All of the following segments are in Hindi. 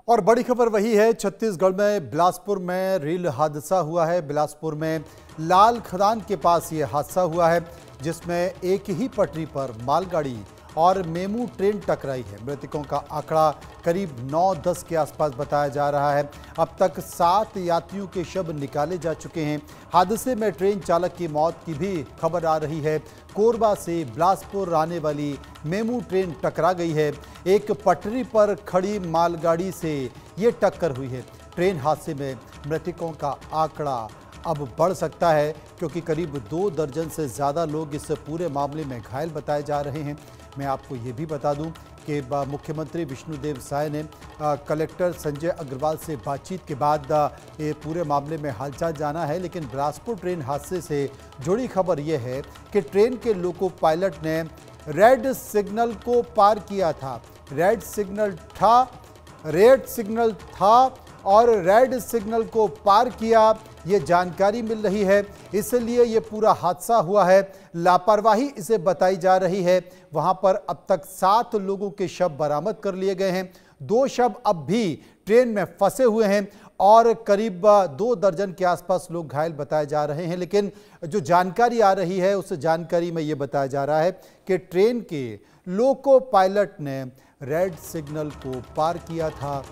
और बड़ी खबर वही है, छत्तीसगढ़ में बिलासपुर में रेल हादसा हुआ है। बिलासपुर में लाल खदान के पास ये हादसा हुआ है, जिसमें एक ही पटरी पर मालगाड़ी और मेमू ट्रेन टकराई है। मृतकों का आंकड़ा करीब 9-10 के आसपास बताया जा रहा है। अब तक 7 यात्रियों के शव निकाले जा चुके हैं। हादसे में ट्रेन चालक की मौत की भी खबर आ रही है। कोरबा से बिलासपुर आने वाली मेमू ट्रेन टकरा गई है। एक पटरी पर खड़ी मालगाड़ी से ये टक्कर हुई है। ट्रेन हादसे में मृतकों का आंकड़ा अब बढ़ सकता है, क्योंकि करीब 2 दर्जन से ज़्यादा लोग इस पूरे मामले में घायल बताए जा रहे हैं। मैं आपको ये भी बता दूं कि मुख्यमंत्री विष्णुदेव साय ने कलेक्टर संजय अग्रवाल से बातचीत के बाद ये पूरे मामले में हालचाल जाना है। लेकिन बिलासपुर ट्रेन हादसे से जुड़ी खबर ये है कि ट्रेन के लोको पायलट ने रेड सिग्नल को पार किया था। रेड सिग्नल था और रेड सिग्नल को पार किया, ये जानकारी मिल रही है। इसलिए ये पूरा हादसा हुआ है। लापरवाही इसे बताई जा रही है। वहां पर अब तक 7 लोगों के शव बरामद कर लिए गए हैं। 2 शव अब भी ट्रेन में फंसे हुए हैं और करीब 2 दर्जन के आसपास लोग घायल बताए जा रहे हैं। लेकिन जो जानकारी आ रही है, उस जानकारी में ये बताया जा रहा है कि ट्रेन के लोको पायलट ने रेड सिग्नल को पार किया था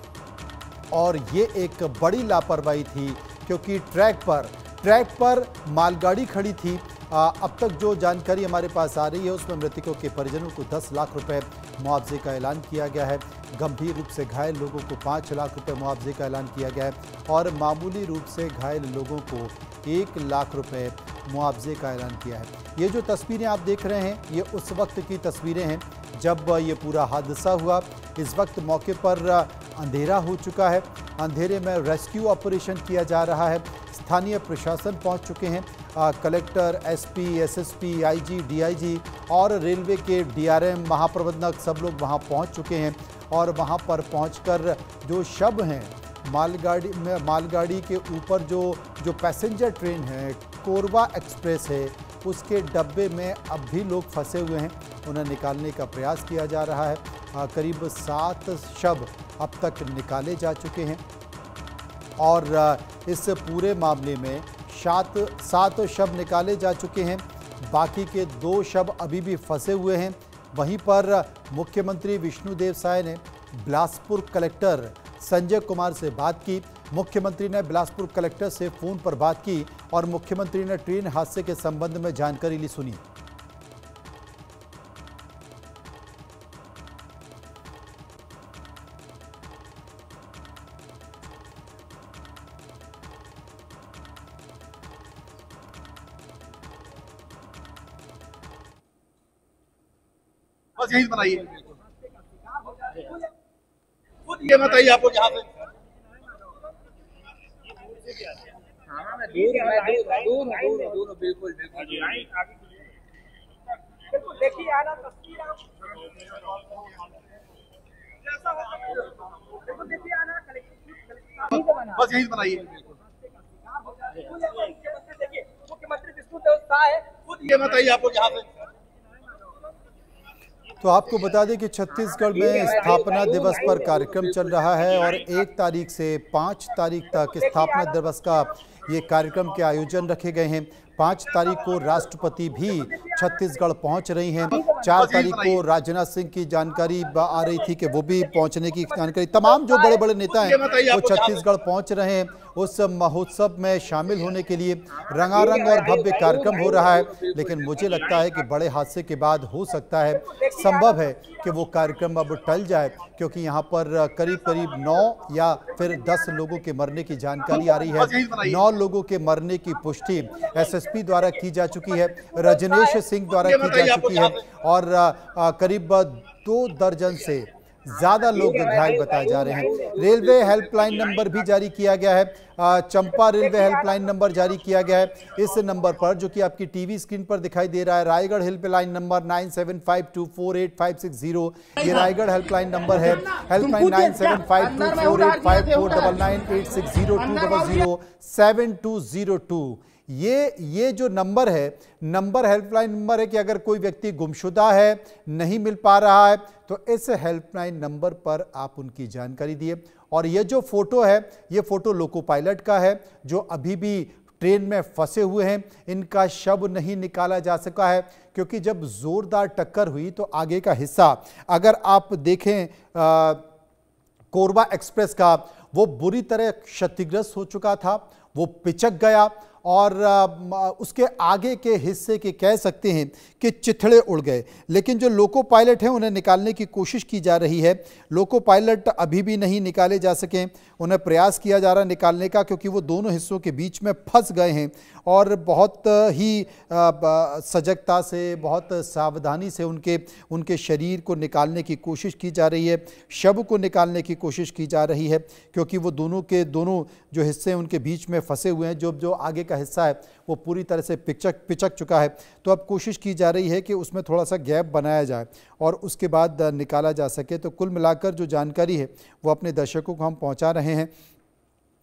और ये एक बड़ी लापरवाही थी, क्योंकि ट्रैक पर मालगाड़ी खड़ी थी। अब तक जो जानकारी हमारे पास आ रही है, उसमें मृतकों के परिजनों को 10 लाख रुपए मुआवजे का ऐलान किया गया है। गंभीर रूप से घायल लोगों को 5 लाख रुपए मुआवजे का ऐलान किया गया है और मामूली रूप से घायल लोगों को 1 लाख रुपए मुआवजे का ऐलान किया है। ये जो तस्वीरें आप देख रहे हैं, ये उस वक्त की तस्वीरें हैं जब ये पूरा हादसा हुआ। इस वक्त मौके पर अंधेरा हो चुका है। अंधेरे में रेस्क्यू ऑपरेशन किया जा रहा है। स्थानीय प्रशासन पहुंच चुके हैं। Collector, SP, SSP, IG, DIG और रेलवे के डीआरएम, महाप्रबंधक सब लोग वहां पहुंच चुके हैं और वहां पर पहुंचकर जो शव हैं मालगाड़ी के ऊपर जो पैसेंजर ट्रेन है, कोरबा एक्सप्रेस है, उसके डब्बे में अब भी लोग फंसे हुए हैं। उन्हें निकालने का प्रयास किया जा रहा है। करीब 7 शव अब तक निकाले जा चुके हैं और इस पूरे मामले में 7 शव निकाले जा चुके हैं। बाकी के 2 शव अभी भी फंसे हुए हैं। वहीं पर मुख्यमंत्री विष्णुदेव साय ने बिलासपुर कलेक्टर संजय कुमार से बात की। मुख्यमंत्री ने बिलासपुर कलेक्टर से फ़ोन पर बात की और मुख्यमंत्री ने ट्रेन हादसे के संबंध में जानकारी ली। सुनिए। बस यही बनाइए। ये बताइए आपको जहाँ पे दूर बिल्कुल देखिए आना तस्वीर आप देखिए आना बस यही बनाइए। मुख्यमंत्री विष्णुदेव साय खुद ये बताइए आपको जहाँ पे। तो आपको बता दें कि छत्तीसगढ़ में स्थापना दिवस पर कार्यक्रम चल रहा है और 1 तारीख से 5 तारीख तक स्थापना दिवस का ये कार्यक्रम के आयोजन रखे गए हैं। 5 तारीख को राष्ट्रपति भी छत्तीसगढ़ पहुंच रही हैं। 4 तारीख को राजनाथ सिंह की जानकारी आ रही थी कि वो भी पहुंचने की जानकारी। तमाम जो बड़े बड़े नेता हैं वो छत्तीसगढ़ पहुंच रहे हैं। उस महोत्सव में शामिल होने के लिए रंगारंग और भव्य कार्यक्रम हो रहा है। लेकिन मुझे लगता है कि बड़े हादसे के बाद हो सकता है, संभव है कि वो कार्यक्रम अब टल जाए, क्योंकि यहाँ पर करीब 9 या फिर 10 लोगों के मरने की जानकारी आ रही है। 9 लोगों के मरने की पुष्टि एसएसपी द्वारा की जा चुकी है, रजनेश सिंह द्वारा की जा चुकी है और करीब 2 दर्जन से ज़्यादा लोग घायल बताए जा रहे हैं। रेलवे हेल्पलाइन नंबर भी जारी किया गया है। चंपा रेलवे हेल्पलाइन नंबर जारी किया गया है। इस नंबर पर, जो कि आपकी टीवी स्क्रीन पर दिखाई दे रहा है, रायगढ़ हेल्पलाइन नंबर 9752488560, ये रायगढ़ हेल्पलाइन नंबर है। हेल्पलाइन 97524854998602007202 ये जो नंबर है, हेल्पलाइन नंबर है कि अगर कोई व्यक्ति गुमशुदा है, नहीं मिल पा रहा है, तो इस हेल्पलाइन नंबर पर आप उनकी जानकारी दिए। और ये जो फोटो है, ये फोटो लोको पायलट का है जो अभी भी ट्रेन में फंसे हुए हैं। इनका शव नहीं निकाला जा सका है क्योंकि जब जोरदार टक्कर हुई तो आगे का हिस्सा, अगर आप देखें कोरबा एक्सप्रेस का, वो बुरी तरह क्षतिग्रस्त हो चुका था, वो पिचक गया और उसके आगे के हिस्से के कह सकते हैं कि चिथड़े उड़ गए। लेकिन जो लोको पायलट हैं उन्हें निकालने की कोशिश की जा रही है। लोको पायलट अभी भी नहीं निकाले जा सके, उन्हें प्रयास किया जा रहा है निकालने का क्योंकि वो दोनों हिस्सों के बीच में फंस गए हैं और बहुत ही सजगता से, बहुत सावधानी से उनके शरीर को निकालने की कोशिश की जा रही है, शव को निकालने की कोशिश की जा रही है क्योंकि वो दोनों जो हिस्से उनके बीच में फंसे हुए हैं, जो आगे का हिस्सा है वो पूरी तरह से पिचक चुका है। तो अब कोशिश की जा रही है कि उसमें थोड़ा सा गैप बनाया जाए और उसके बाद निकाला जा सके। तो कुल मिलाकर जो जानकारी है वो अपने दर्शकों को हम पहुंचा रहे हैं।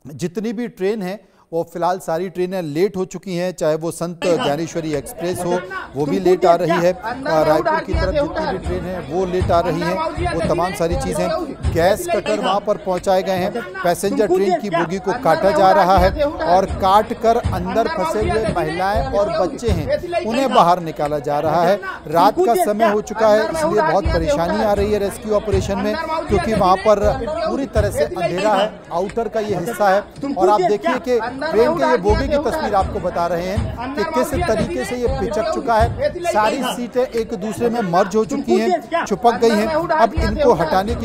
जितनी भी ट्रेन है वो फिलहाल सारी ट्रेनें लेट हो चुकी हैं, चाहे वो संत ज्ञानेश्वरी एक्सप्रेस हो वो भी लेट आ रही है, रायपुर की तरफ जितनी भी ट्रेन है वो लेट आ रही हैं, वो तमाम सारी चीज़ें। गैस कटर वहाँ पर पहुँचाए गए हैं, पैसेंजर ट्रेन की बोगी को काटा जा रहा है और काट कर अंदर फंसे हुए महिलाएं और बच्चे हैं उन्हें बाहर निकाला जा रहा है। रात का समय हो चुका है इसलिए बहुत परेशानी आ रही है रेस्क्यू ऑपरेशन में क्योंकि वहाँ पर पूरी तरह से अंधेरा है, आउटर का ये हिस्सा है। और आप देखिए कि ट्रेन के ये बोगी की तस्वीर आपको बता रहे हैं कि किस तरीके से ये पिचक चुका है। सारी सीटें एक दूसरे में मर्ज हो चुकी हैं, चिपक गई हैं। अब इनको हटाने की